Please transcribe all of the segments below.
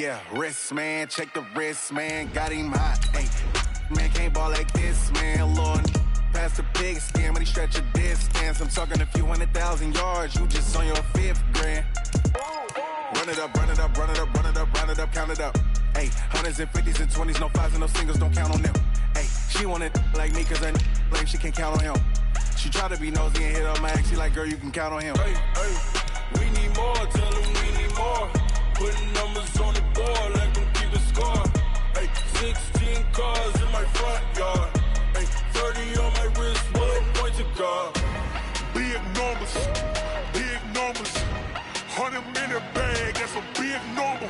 Yeah, wrist, man, check the wrist, man, got him hot. Hey, man, can't ball like this, man. Lord, past the big skin when he stretch a distance. I'm talking a few 100,000 yards, you just on your 5th grand. Run it up, run it up, run it up, run it up, run it up, count it up. Hey, hundreds and 50s and 20s, no 5s and no singles, don't count on them. Hey, she want it like me, cause her like she can't count on him. She try to be nosy and hit up my ex, she like, girl, you can count on him. Hey, hey, we need more, tell them we need more. Putting numbers on the board, let them keep the score. Hey, 16 cars in my front yard. Hey, 30 on my wrist, bullet point to God. Big numbers, 100-minute bag, that's a big number.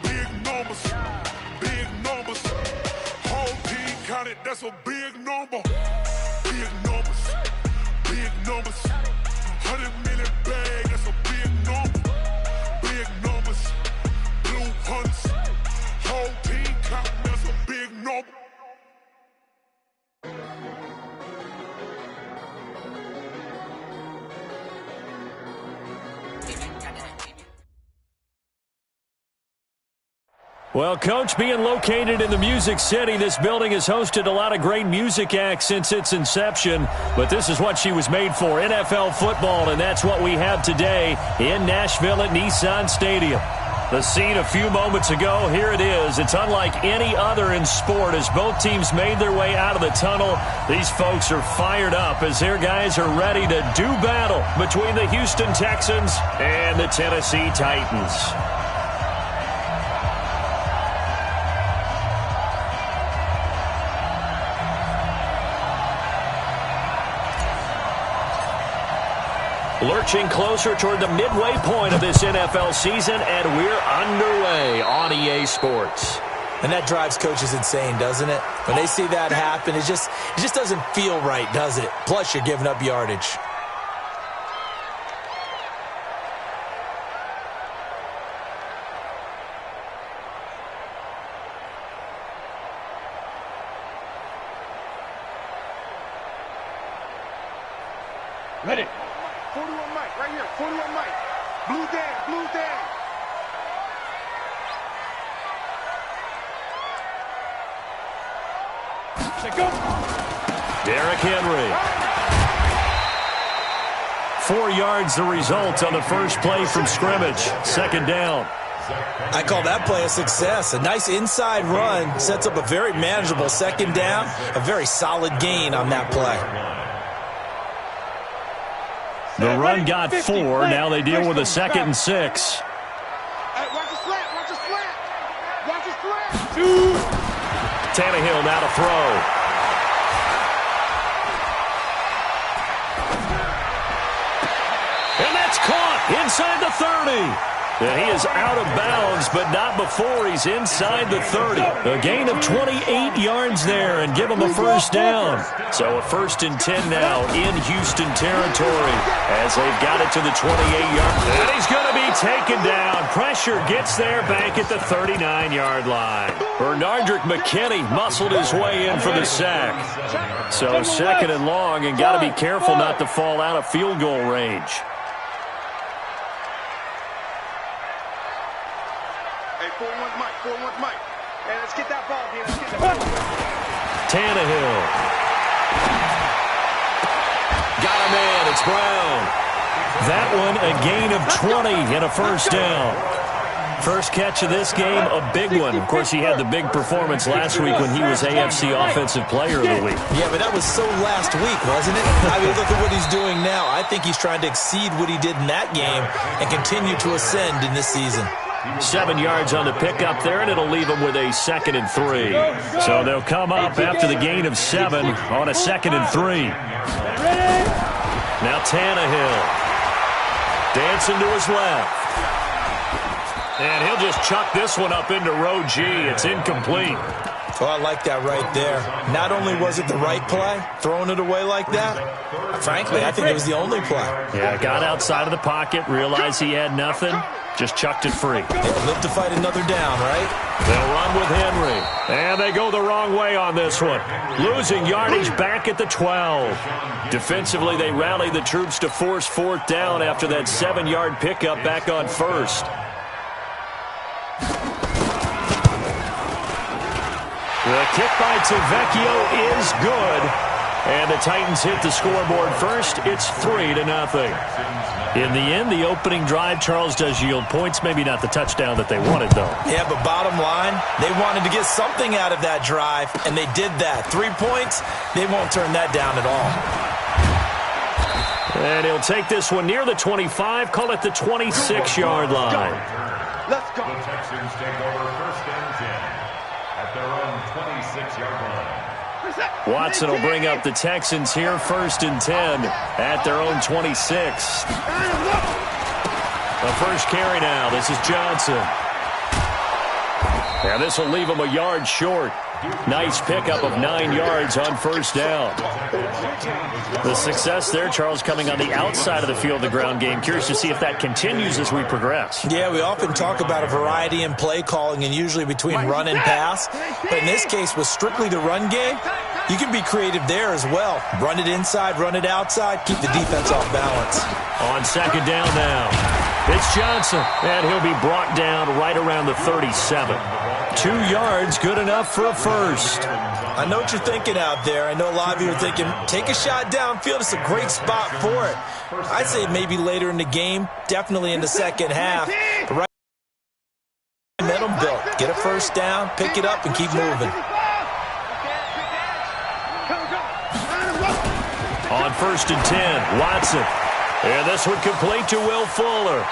Big numbers, whole team counted, that's a big number. Big numbers, 100-minute bag, that's a big number. Big numbers, blue hunts, whole team counted, that's a big number. Well, Coach, being located in the Music City, this building has hosted a lot of great music acts since its inception, but this is what she was made for, NFL football, and that's what we have today in Nashville at Nissan Stadium. The scene a few moments ago, here it is. It's unlike any other in sport as both teams made their way out of the tunnel. These folks are fired up as their guys are ready to do battle between the Houston Texans and the Tennessee Titans. Lurching closer toward the midway point of this NFL season, and we're underway on EA Sports. And that drives coaches insane, doesn't it? When they see that happen, it just doesn't feel right, does it? Plus, you're giving up yardage. Ready. 41 Mike, right here, 41 Mike. Blue down. Go. Derrick Henry. 4 yards the result on the first play from scrimmage. Second down. I call that play a success. A nice inside run sets up a very manageable second down. A very solid gain on that play. The run got 4. Now they deal with a 2nd and 6. Hey, watch the slant. Tannehill now to throw. And that's caught inside the 30. And he is out of bounds, but not before he's inside the 30. A gain of 28 yards there and give him a first down. So a 1st and 10 now in Houston territory as they've got it to the 28-yard. And he's going to be taken down. Pressure gets there back at the 39-yard line. Bernardrick McKinney muscled his way in for the sack. So 2nd and long, and got to be careful not to fall out of field goal range. Hey, 4-1 Mike. Hey, let's get that ball, D. Let's get that ball. Tannehill. Got him in. It's Brown. That one a gain of 20 and a first down. First catch of this game, a big one. Of course, he had the big performance last week when he was AFC Offensive Player of the Week. Yeah, but that was so last week, wasn't it? I mean, look at what he's doing now. I think he's trying to exceed what he did in that game and continue to ascend in this season. 7 yards on the pickup there, and it'll leave them with a 2nd and 3. So they'll come up after the gain of 7 on a 2nd and 3. Now Tannehill. Dancing to his left. And he'll just chuck this one up into row G. It's incomplete. Oh, I like that right there. Not only was it the right play, throwing it away like that, frankly, I think it was the only play. Yeah, got outside of the pocket, realized he had nothing, just chucked it free. Yeah, live to fight another down, right? They'll run with Henry. And they go the wrong way on this one. Losing yardage back at the 12. Defensively, they rally the troops to force 4th down after that 7-yard pickup back on 1st. The kick by Tavecchio is good. And the Titans hit the scoreboard first. It's 3-0. In the end, the opening drive, Charles, does yield points. Maybe not the touchdown that they wanted, though. Yeah, but bottom line, they wanted to get something out of that drive, and they did that. 3 points, they won't turn that down at all. And he'll take this one near the 25, call it the 26-yard line. Let's go. The Texans take over 1st and 10 at their own 26-yard line. Watson will bring up the Texans here, 1st and 10 at their own 26. The first carry now. This is Johnson. And this will leave him a yard short. Nice pickup of 9 yards on 1st down. The success there, Charles, coming on the outside of the field, the ground game. Curious to see if that continues as we progress. Yeah, we often talk about a variety in play calling and usually between run and pass. But in this case, with strictly the run game, you can be creative there as well. Run it inside, run it outside, keep the defense off balance. On 2nd down now, it's Johnson, and he'll be brought down right around the 37. 2 yards, good enough for a first. I know what you're thinking out there. I know a lot of you are thinking, take a shot downfield. It's a great spot for it. I'd say maybe later in the game, definitely in the second half. But right momentum built. Get a first down, pick it up, and keep moving. On 1st and 10, Watson. And this one complete to Will Fuller.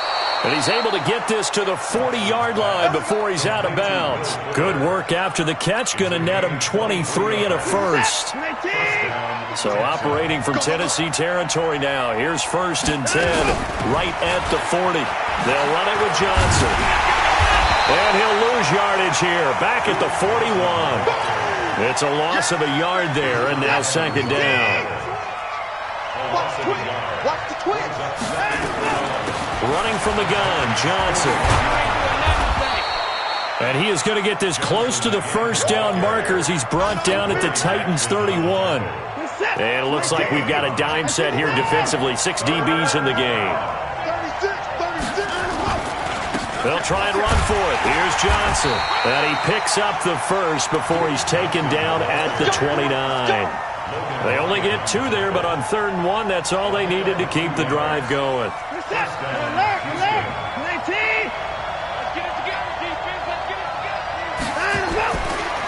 And he's able to get this to the 40-yard line before he's out of bounds. Good work after the catch. Going to net him 23 and a first. So operating from Tennessee territory now. Here's 1st and 10 right at the 40. They'll run it with Johnson. And he'll lose yardage here. Back at the 41. It's a loss of a yard there, and now 2nd down. Watch the twins. Running from the gun, Johnson. And he is going to get this close to the 1st down markers. He's brought down at the Titans 31. And it looks like we've got a dime set here defensively. 6 DBs in the game. They'll try and run for it. Here's Johnson. And he picks up the first before he's taken down at the 29. They only get 2 there, but on 3rd and 1, that's all they needed to keep the drive going.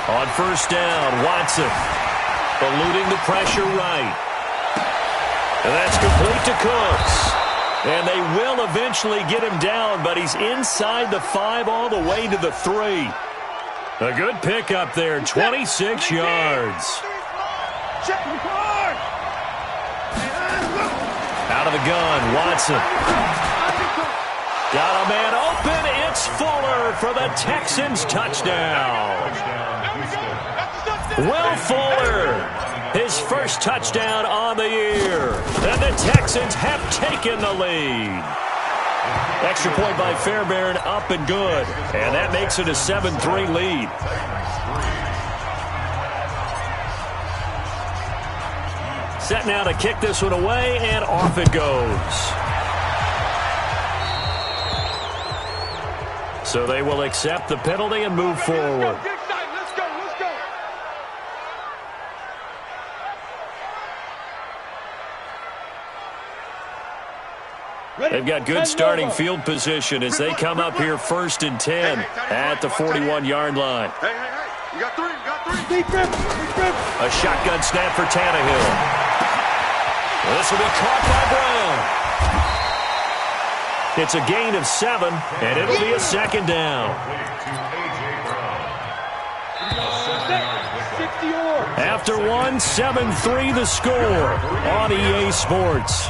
On 1st down, Watson eluding the pressure right. And that's complete to Cooks. And they will eventually get him down, but he's inside the 5 all the way to the 3. A good pickup there, 26 yards. Out of the gun, Watson. Got a man open. It's Fuller for the Texans touchdown. Will Fuller, his first touchdown on the year. And the Texans have taken the lead. Extra point by Fairbairn, up and good. And that makes it a 7-3 lead. Set now to kick this one away, and off it goes. So they will accept the penalty and move forward. They've got good starting field position as they come up here 1st and 10 at the 41-yard line. Hey, you got 3, you got 3. Deep grip. A shotgun snap for Tannehill. This will be caught by Brown. It's a gain of 7, and it'll be a 2nd down. After 1, 7-3 the score on EA Sports.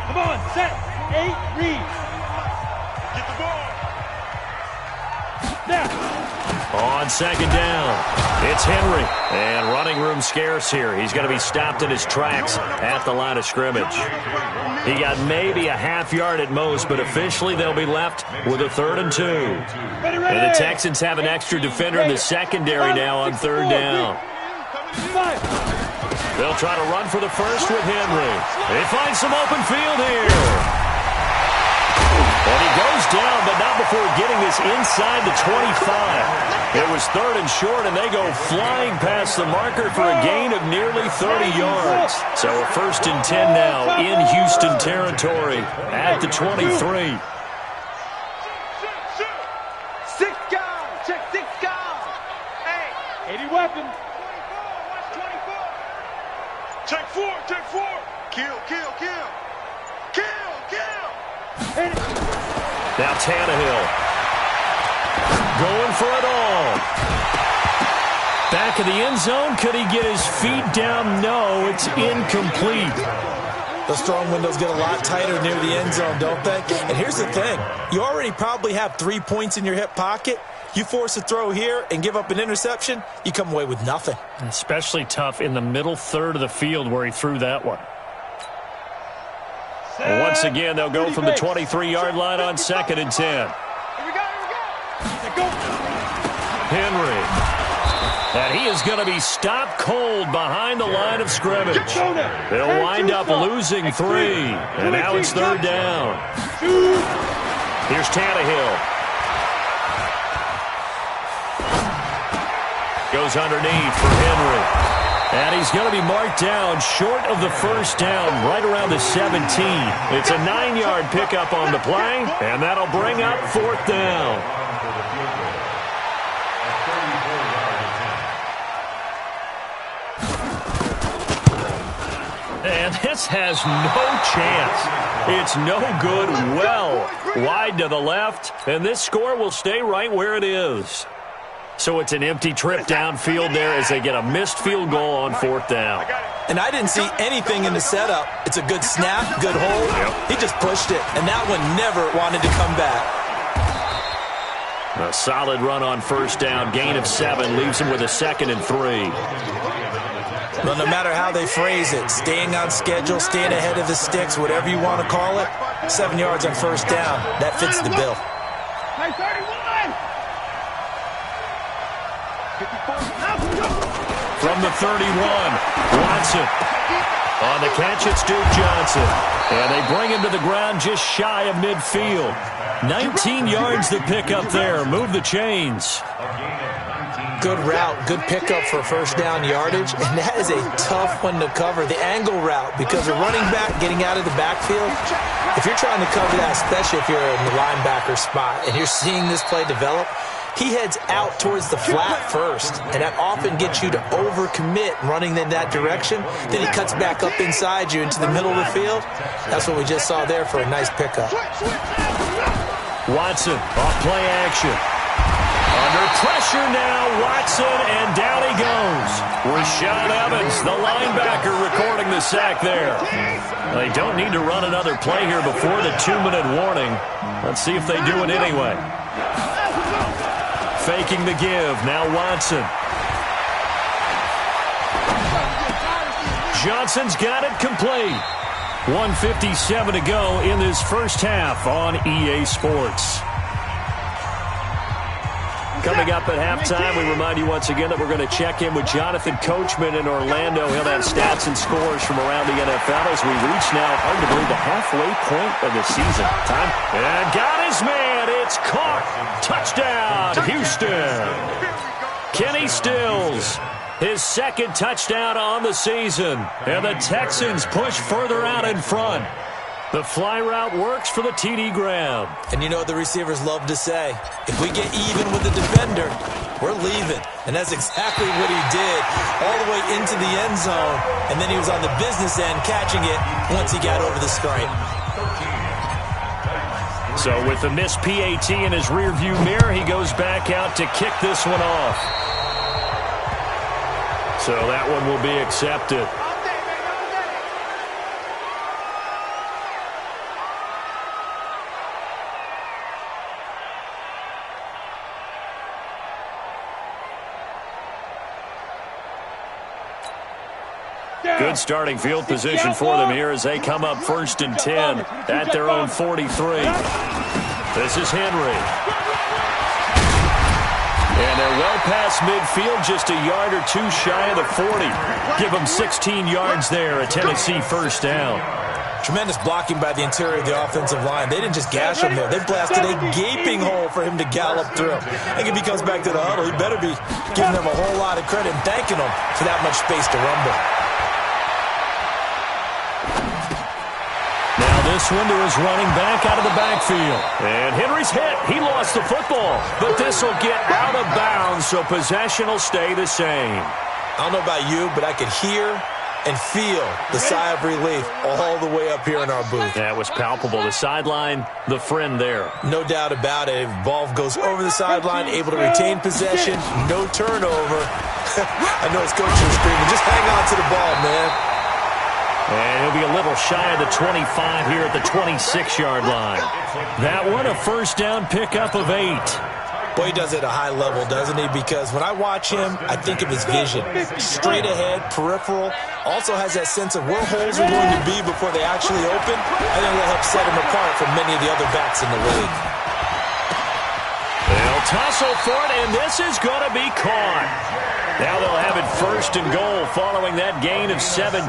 Come on, set, 8, read. Get the ball. Now. On 2nd down, it's Henry. And running room scarce here. He's going to be stopped in his tracks at the line of scrimmage. He got maybe a half yard at most, but officially they'll be left with a 3rd and 2. And the Texans have an extra defender in the secondary now on 3rd down. They'll try to run for the first with Henry. They find some open field here. And he goes down, but not before getting this inside the 25. It was 3rd and short, and they go flying past the marker for a gain of nearly 30 yards. So a 1st and 10 now in Houston territory at the 23. 6 guys. Check 6 guys. Hey. 80 weapons. 24. Check 4, check 4. Kill, kill, kill. Kill, kill. Now Tannehill going for it all. Back of the end zone. Could he get his feet down? No, it's incomplete. Those throwing windows get a lot tighter near the end zone, don't they? And here's the thing. You already probably have 3 points in your hip pocket. You force a throw here and give up an interception, you come away with nothing. Especially tough in the middle third of the field where he threw that one. And once again, they'll go from the 23-yard line on 2nd and 10. Here we go. Henry. And he is going to be stopped cold behind the line of scrimmage. They'll wind up losing 3. And now it's 3rd down. Here's Tannehill. Goes underneath for Henry. And he's going to be marked down short of the 1st down, right around the 17. It's a 9-yard pickup on the play, and that'll bring up 4th down. And this has no chance. It's no good, well wide to the left, and this score will stay right where it is. So it's an empty trip downfield there as they get a missed field goal on 4th down. And I didn't see anything in the setup. It's a good snap, good hold. Yep. He just pushed it, and that one never wanted to come back. A solid run on 1st down. Gain of 7 leaves him with a 2nd and 3. Well, no matter how they phrase it, staying on schedule, staying ahead of the sticks, whatever you want to call it, 7 yards on 1st down, that fits the bill. Hey, 31. From the 31, Watson. On the catch, it's Duke Johnson. And they bring him to the ground just shy of midfield. 19 yards to pick up there. Move the chains. Good route, good pickup for 1st down yardage, and that is a tough one to cover, the angle route, because a running back getting out of the backfield, if you're trying to cover that, especially if you're in the linebacker spot, and you're seeing this play develop, he heads out towards the flat first, and that often gets you to overcommit running in that direction. Then he cuts back up inside you into the middle of the field. That's what we just saw there for a nice pickup. Watson, off play action. Under pressure now, Watson, and down he goes. Rashaan Evans, the linebacker, recording the sack there. They don't need to run another play here before the 2-minute warning. Let's see if they do it anyway. Faking the give, now Watson. Johnson's got it complete. 1:57 to go in this first half on EA Sports. Coming up at halftime, we remind you once again that we're going to check in with Jonathan Coachman in Orlando. He'll have stats and scores from around the NFL as we reach now, hard to believe, the halfway point of the season. Time. And got his man. It's caught. Touchdown, Houston. Kenny Stills, his 2nd touchdown on the season. And the Texans push further out in front. The fly route works for the TD Graham. And you know what the receivers love to say? If we get even with the defender, we're leaving. And that's exactly what he did, all the way into the end zone. And then he was on the business end catching it once he got over the stripe. So with the missed PAT in his rearview mirror, he goes back out to kick this one off. So that one will be accepted. Good starting field position for them here as they come up 1st and 10 at their own 43. This is Henry. And they're well past midfield, just a yard or two shy of the 40. Give them 16 yards there, a Tennessee 1st down. Tremendous blocking by the interior of the offensive line. They didn't just gash him there. They blasted a gaping hole for him to gallop through. I think if he comes back to the huddle, he better be giving them a whole lot of credit and thanking them for that much space to rumble. Now this one to his running back out of the backfield. And Henry's hit. He lost the football. But this will get out of bounds, so possession will stay the same. I don't know about you, but I could hear and feel the sigh of relief all the way up here in our booth. That was palpable. The sideline, the friend there. No doubt about it. Ball goes over the sideline, able to retain possession, no turnover. I know his coach is screaming, just hang on to the ball, man. And he'll be a little shy of the 25 here at the 26-yard line. That one, a first down pickup of 8. Boy, he does it at a high level, doesn't he? Because when I watch him, I think of his vision. Straight ahead, peripheral. Also has that sense of where holes are going to be before they actually open. I think that'll help set him apart from many of the other backs in the league. They'll tussle for it, and this is going to be caught. Now they'll have it first and goal following that gain of 17.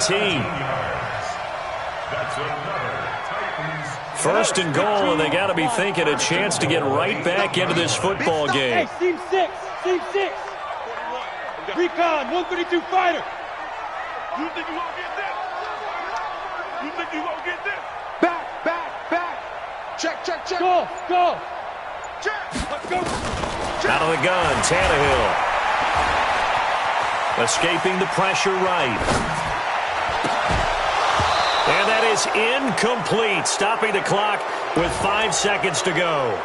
That's another Titans. First and goal, and they got to be thinking a chance to get right back into this football game. Hey, team 6. Team 6. Recon, 132 fighter. You think you gonna get this? You think you gonna get this? Back. Check. Go. Check. Let's go. Out of the gun, Tannehill. Escaping the pressure right. And that is incomplete, stopping the clock with 5 seconds to go.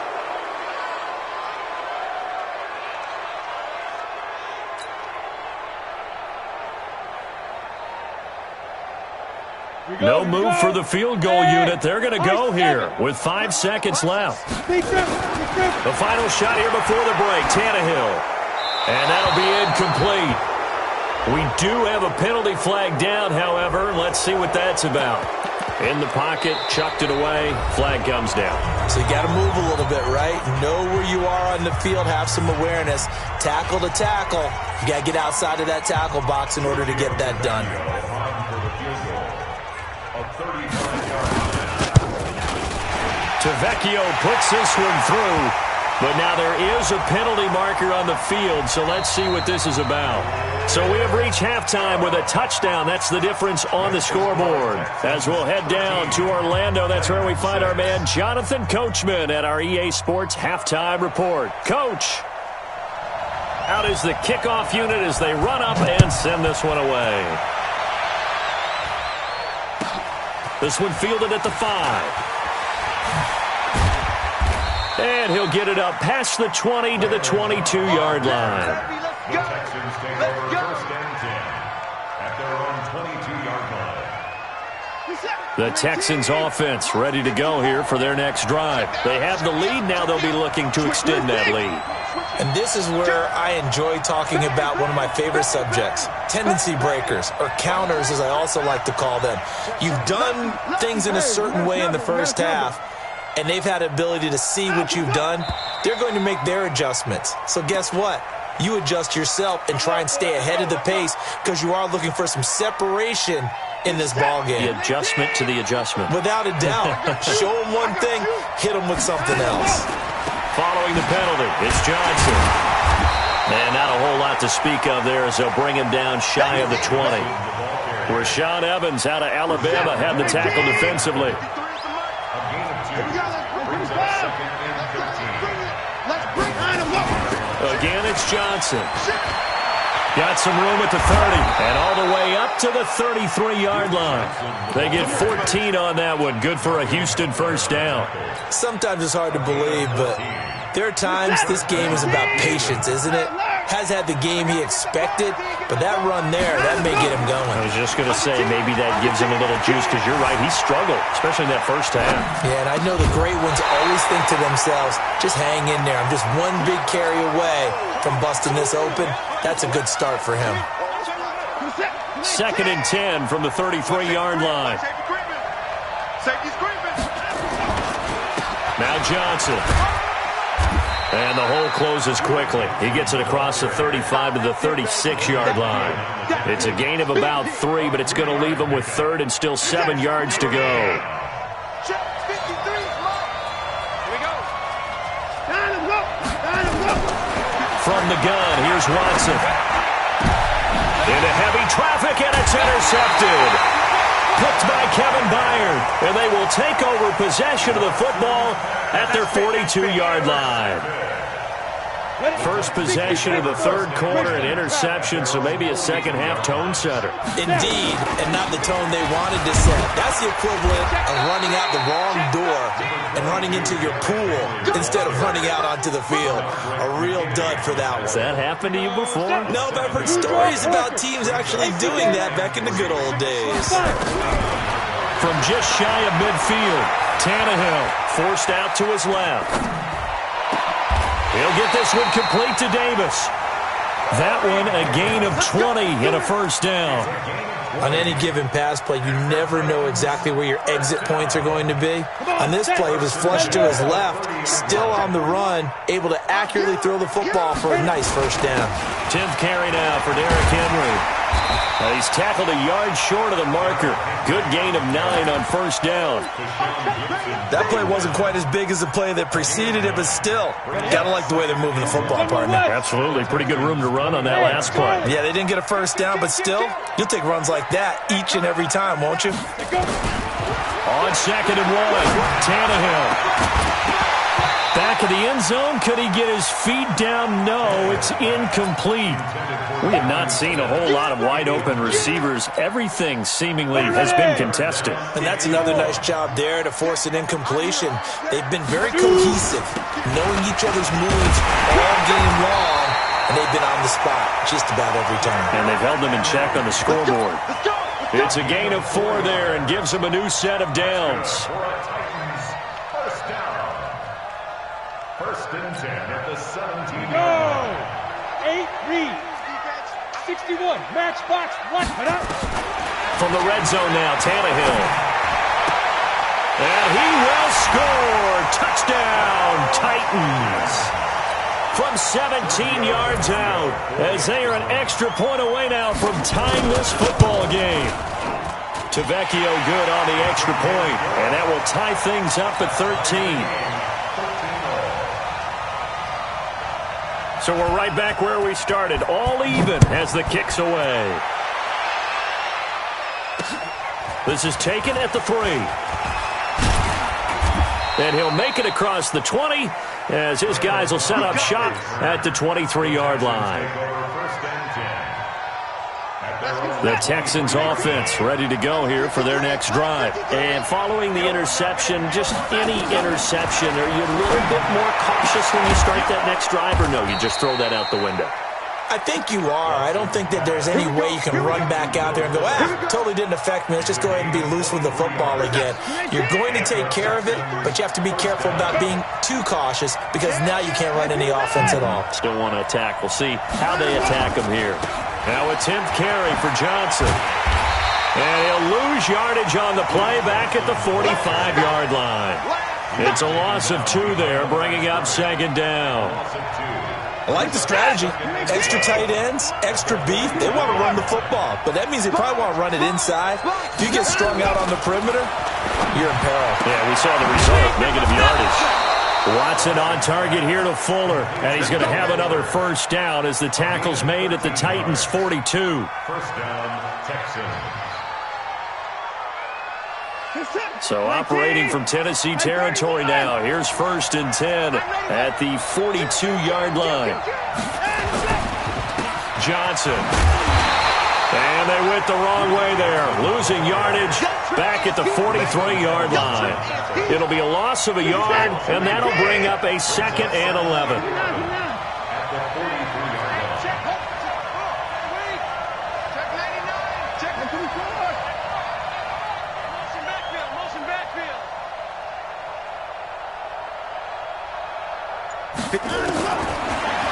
No move for the field goal unit. They're going to go here with 5 seconds left. The final shot here before the break, Tannehill. And that'll be incomplete. We do have a penalty flag down, however. Let's see what that's about. In the pocket, chucked it away, flag comes down. So you got to move a little bit, right? Know where you are on the field, have some awareness. Tackle to tackle. You got to get outside of that tackle box in order to get that done. Tavecchio puts this one through, but now there is a penalty marker on the field, so let's see what this is about. So we have reached halftime with a touchdown. That's the difference on the scoreboard. As we'll head down to Orlando, that's where we find our man Jonathan Coachman at our EA Sports Halftime Report. Coach, out is the kickoff unit as they run up and send this one away. This one fielded at the 5. And he'll get it up past the 20 to the 22-yard line. The Texans take over first and 10 at their own 22-yard line. The Texans offense ready to go here for their next drive. They have the lead. Now they'll be looking to extend that lead. And this is where I enjoy talking about one of my favorite subjects, tendency breakers, or counters as I also like to call them. You've done things in a certain way in the first half, and they've had the ability to see what you've done. They're going to make their adjustments. So guess what? You adjust yourself and try and stay ahead of the pace because you are looking for some separation in this ball game. The adjustment to the adjustment. Without a doubt. Show them one thing, hit them with something else. Following the penalty, it's Johnson. And not a whole lot to speak of there as they'll bring him down shy of the 20. Rashaan Evans out of Alabama had the tackle defensively. Again, it's Johnson. Got some room at the 30 and all the way up to the 33-yard line. They get 14 on that one. Good for a Houston first down. Sometimes it's hard to believe, but there are times this game is about patience, isn't it? Has had the game he expected, but that run there, that may get him going. I was just going to say, maybe that gives him a little juice because you're right, he struggled, especially in that first half. Yeah, and I know the great ones always think to themselves, just hang in there. I'm just one big carry away from busting this open. That's a good start for him. 2nd and 10 from the 33-yard line. Now Johnson. And the hole closes quickly. He gets it across the 35 to the 36-yard line. It's a gain of about 3, but it's going to leave him with 3rd and still 7 yards to go. From the gun, here's Watson. Into heavy traffic, and it's intercepted. Picked by Kevin Byard, and they will take over possession of the football at their 42-yard line. First possession of the 3rd quarter, an interception, so maybe a second-half tone setter. Indeed, and not the tone they wanted to set. That's the equivalent of running out the wrong door and running into your pool instead of running out onto the field. A real dud for that one. Has that happened to you before? No, but I've heard stories about teams actually doing that back in the good old days. From just shy of midfield, Tannehill forced out to his left. He'll get this one complete to Davis. That one a gain of 20 and a first down. On any given pass play, you never know exactly where your exit points are going to be. On this play, he was flushed to his left, still on the run, able to accurately throw the football for a nice first down. 10th carry now for Derrick Henry. He's tackled a yard short of the marker. Good gain of 9 on first down. That play wasn't quite as big as the play that preceded it, but still, gotta like the way they're moving the football, partner. Absolutely. Pretty good room to run on that last play. Yeah, they didn't get a first down, but still, you'll take runs like that each and every time, won't you? On 2nd and 1, Tannehill. Back of the end zone. Could he get his feet down? No, it's incomplete. We have not seen a whole lot of wide-open receivers. Everything seemingly has been contested. And that's another nice job there to force an incompletion. They've been very cohesive, knowing each other's moves all game long, and they've been on the spot just about every time. And they've held them in check on the scoreboard. It's a gain of 4 there and gives them a new set of downs. First and 10 at the 17. Go! 8 read. 61. Match box. What? From the red zone now, Tannehill. And he will score. Touchdown, Titans. From 17 yards out, as they are an extra point away now from tying this football game. Tavecchio good on the extra point, and that will tie things up at 13. So we're right back where we started, all even as the kick's away. This is taken at the 3. And he'll make it across the 20 as his guys will set up shop at the 23-yard line. The Texans offense ready to go here for their next drive. And following the interception, just any interception, are you a little bit more cautious when you start that next drive, or no, you just throw that out the window? I think you are. I don't think that there's any way you can run back out there and go, totally didn't affect me. Let's just go ahead and be loose with the football again. You're going to take care of it, but you have to be careful about being too cautious because now you can't run any offense at all. Still want to attack. We'll see how they attack him here. Now a 10th carry for Johnson. And he'll lose yardage on the play back at the 45-yard line. It's a loss of 2 there, bringing up 2nd down. I like the strategy. Extra tight ends, extra beef. They want to run the football, but that means they probably want to run it inside. If you get strung out on the perimeter, you're in peril. Yeah, we saw the result, negative yardage. Watson on target here to Fuller, and he's going to have another first down as the tackle's made at the Titans' 42. First down, Texans. So operating from Tennessee territory now. Here's 1st and 10 at the 42-yard line. Johnson. And they went the wrong way there. Losing yardage back at the 43-yard line. It'll be a loss of a yard, and that'll bring up a 2nd and 11.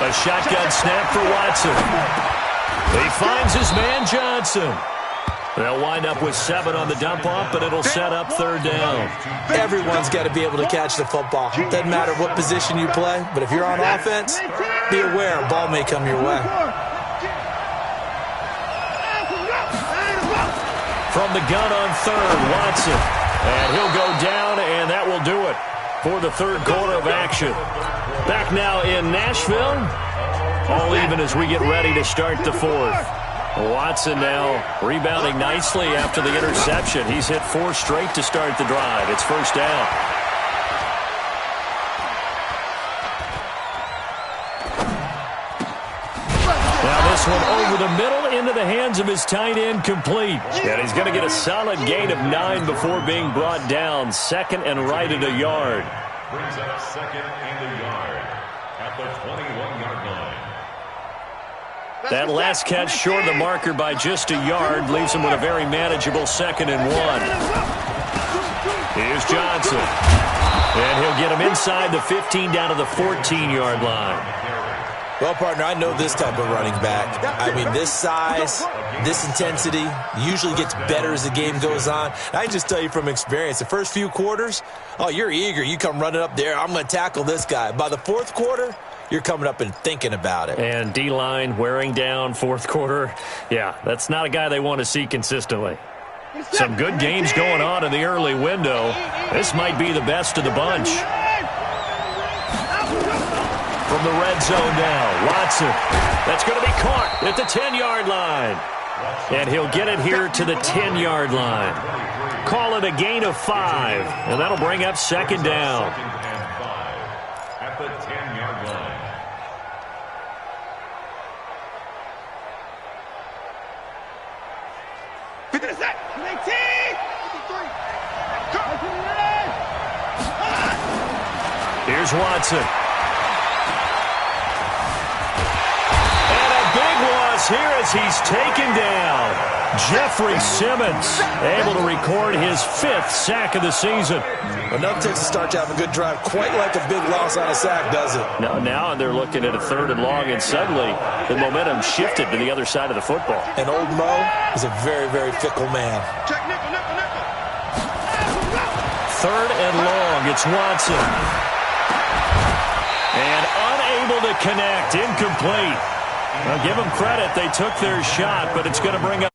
A shotgun snap for Watson. He finds his man Johnson. They'll wind up with 7 on the dump-off, but it'll set up 3rd down. Everyone's got to be able to catch the football. Doesn't matter what position you play, but if you're on offense, be aware a ball may come your way. From the gun on 3rd, Watson. And he'll go down, and that will do it for the 3rd quarter of action. Back now in Nashville, all even as we get ready to start the 4th. Watson now rebounding nicely after the interception. He's hit 4 straight to start the drive. It's 1st down. Now this one over the middle into the hands of his tight end, complete. And he's going to get a solid gain of 9 before being brought down. 2nd and right at a yard. Brings up 2nd and a yard at the 21-yard line. That last catch short of the marker by just a yard leaves him with a very manageable 2nd and 1. Here's Johnson. And he'll get him inside the 15 down to the 14-yard line. Well, partner, I know this type of running back. I mean, this size, this intensity usually gets better as the game goes on. I can just tell you from experience, the first few quarters, oh, you're eager. You come running up there, I'm going to tackle this guy. By the 4th quarter, you're coming up and thinking about it. And D-line wearing down 4th quarter. Yeah, that's not a guy they want to see consistently. Some good games going on in the early window. This might be the best of the bunch. From the red zone now, Watson. That's going to be caught at the 10-yard line. And he'll get it here to the 10-yard line. Call it a gain of 5, and that'll bring up 2nd down. 2nd and 5 at the 10-yard line. Here's Watson. And a big loss here as he's taken down. Jeffrey Simmons able to record his 5th sack of the season. Well, nothing takes a start to have a good drive quite like a big loss on a sack, does it? Now they're looking at a 3rd and long, and suddenly the momentum shifted to the other side of the football. And old Mo is a very, very fickle man. 3rd and long, it's Watson. And unable to connect, incomplete. Now give them credit, they took their shot, but it's going to bring up